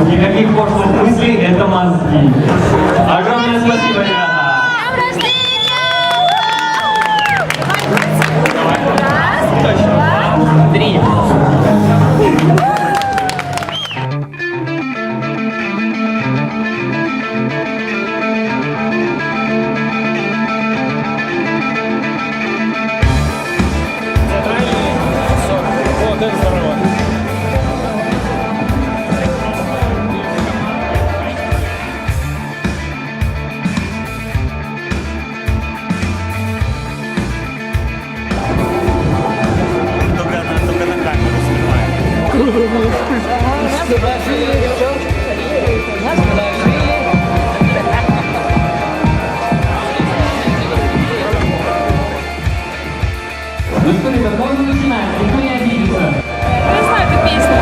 Никаких пошлых мыслей, это мозги. Огромное спасибо, ребята. Точно. 3. Вот это здорово. Только на камеру снимаем. Ну что, ребят, можно начинать, никто не обидится. Я знаю эту песню.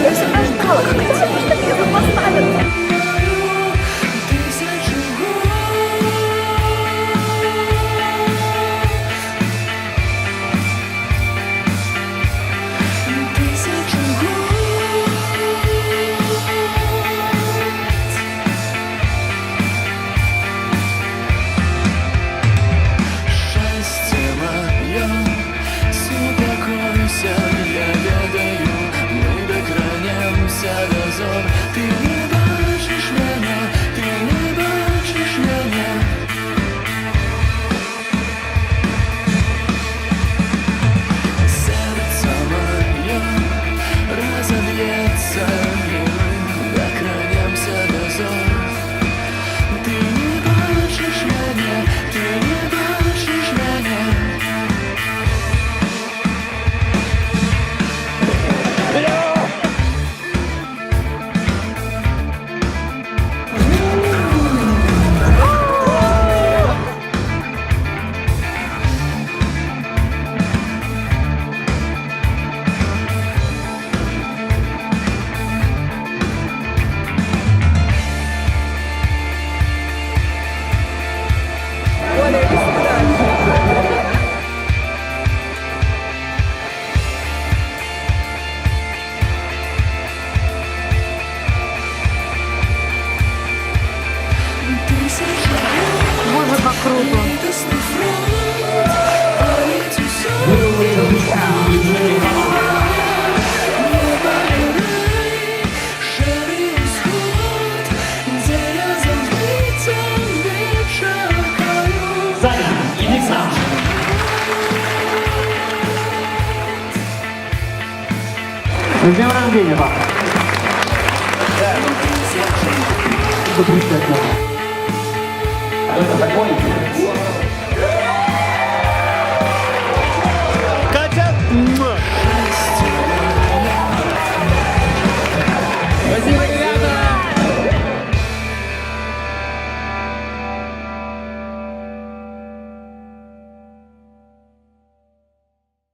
Я всегда ждала, что меня поставят. Ты не бачишь меня, ты не бачишь меня. Сердце мое разобьется, и мы докранемся до зор. Ты не бачишь меня, ты не бачишь меня. Боже, как круто. Саня, иди к нам. С днем рождения, папа. Это такой.